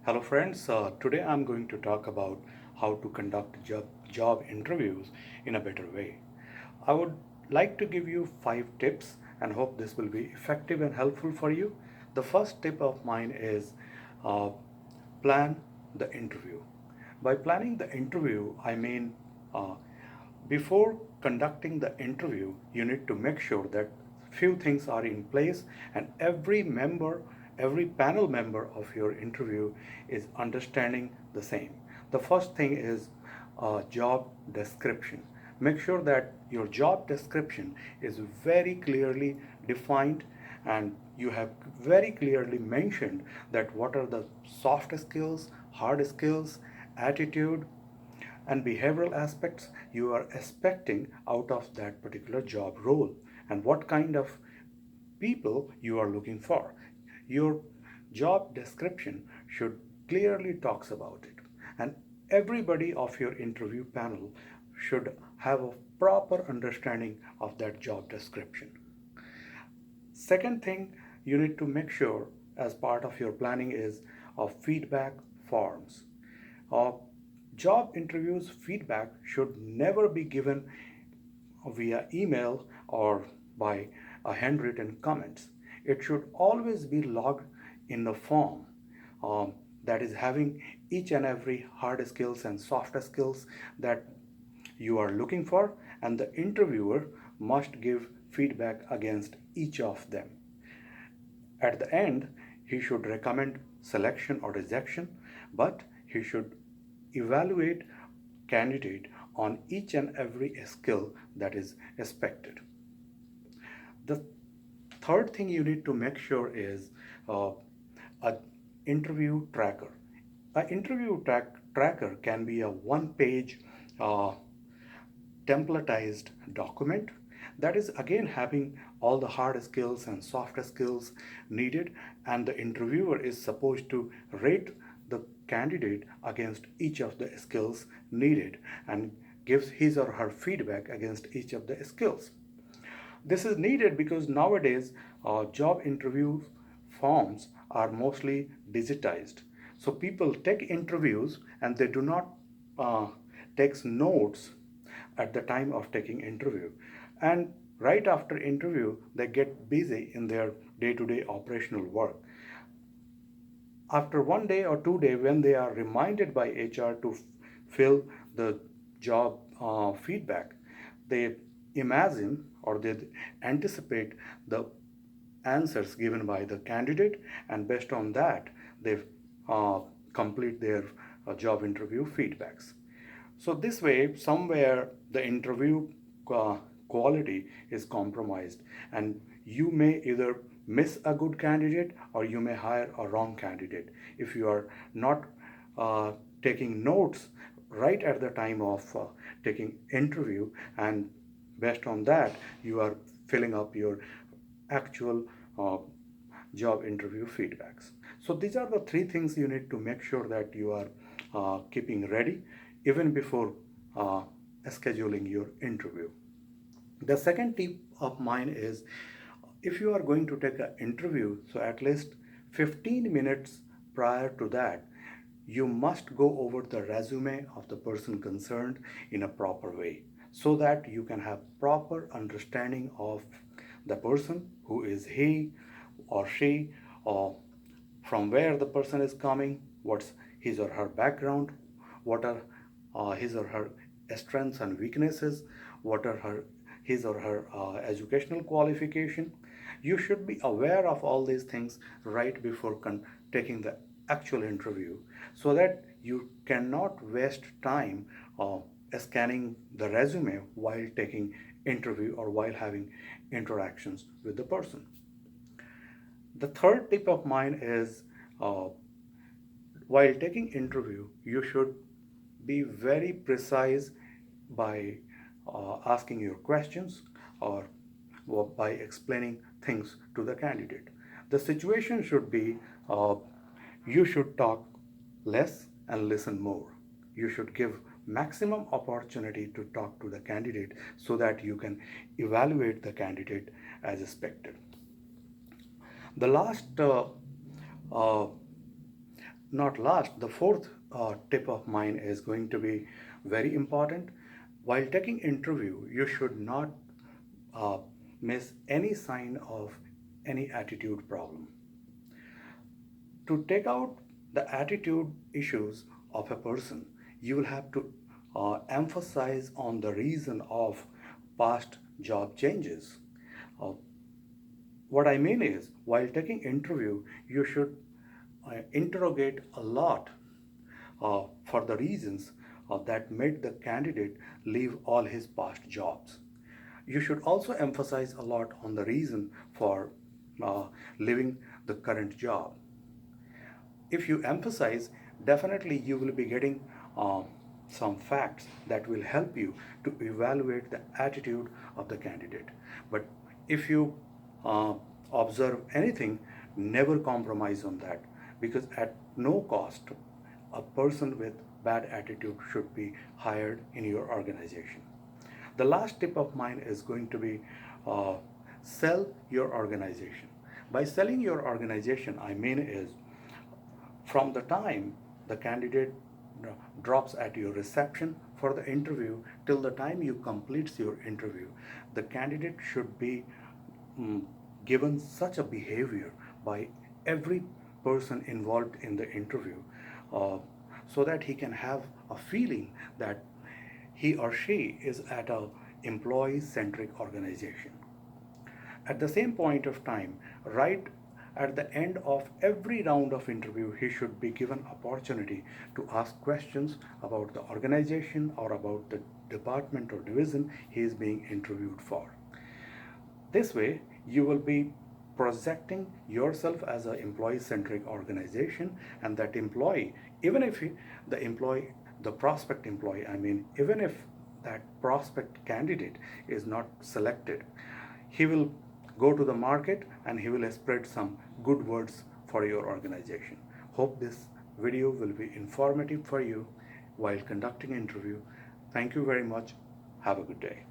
Hello friends, today I'm going to talk about how to conduct job interviews in a better way. I would like to give you 5 tips and hope this will be effective and helpful for you. The first tip of mine is uh, plan the interview. By planning the interview, I mean uh, before conducting the interview, you need to make sure that few things are in place and every panel member of your interview is understanding the same. The first thing is job description. Make sure that your job description is very clearly defined and you have very clearly mentioned that what are the soft skills, hard skills, attitude, and behavioral aspects you are expecting out of that particular job role and what kind of people you are looking for. Your job description should clearly talks about it and everybody of your interview panel should have a proper understanding of that job description. Second thing you need to make sure as part of your planning is of feedback forms. Uh, Job interviews feedback should never be given via email or by a handwritten comments. It should always be logged in the form that is having each and every hard skills and soft skills that you are looking for, and the interviewer must give feedback against each of them. At the end, he should recommend selection or rejection, but he should evaluate candidate on each and every skill that is expected. The third thing you need to make sure is uh, a interview tracker. An tracker can be a one-page uh, templatized document that is again having all the hard skills and soft skills needed, and the interviewer is supposed to rate the candidate against each of the skills needed and gives his or her feedback against each of the skills. This is needed because nowadays job interview forms are mostly digitized. So people take interviews and they do not take notes at the time of taking interview. And right after interview, they get busy in their day-to-day operational work. After 1 day or 2 day, when they are reminded by HR to fill the job feedback, they imagine or they anticipate the answers given by the candidate, and based on that they complete their job interview feedbacks. So this way somewhere the interview uh, quality is compromised and you may either miss a good candidate or you may hire a wrong candidate if you are not uh, taking notes right at the time of taking interview, and based on that you are filling up your actual uh, job interview feedbacks. So these are the 3 things you need to make sure that you are keeping ready even before uh, scheduling your interview. The second tip of mine is if you are going to take an interview, so at least 15 minutes prior to that, you must go over the resume of the person concerned in a proper way so that you can have proper understanding of the person, who is he or she, or from where the person is coming, what's his or her background, what are his or her strengths and weaknesses, what are his or her educational qualification. You should be aware of all these things right before taking the actual interview so that you cannot waste time scanning the resume while taking interview or while having interactions with the person. The third tip of mine is uh, while taking interview, you should be very precise by asking your questions or by explaining things to the candidate. The situation should be you should talk less and listen more. You should give maximum opportunity to talk to the candidate so that you can evaluate the candidate as expected. The last uh, not last, the fourth tip of mine is going to be very important. While taking interview, you should not uh, miss any sign of any attitude problem. To take out the attitude issues of a person, you will have to emphasize on the reason of past job changes. Uh, what I mean is, while taking interview, you should interrogate a lot for the reasons that made the candidate leave all his past jobs. You should also emphasize a lot on the reason for leaving the current job. If you emphasize, definitely you will be getting some facts that will help you to evaluate the attitude of the candidate. But if you uh, observe anything, never compromise on that, because at no cost a person with bad attitude should be hired in your organization. The last tip of mine is going to be uh, sell your organization. By selling your organization, I mean is from the time the candidate drops at your reception for the interview till the time you completes your interview, the candidate should be mm, given such a behavior by every person involved in the interview, uh, so that he can have a feeling that he or she is at a employee centric organization. At the same point of time, right at the end of every round of interview, he should be given opportunity to ask questions about the organization or about the department or division he is being interviewed for. This way, you will be projecting yourself as an employee centric organization, and that employee, even if the employee, the prospect employee, I mean, even if that prospect candidate is not selected, he will go to the market and he will spread some good words for your organization. Hope this video will be informative for you while conducting an interview. Thank you very much. Have a good day.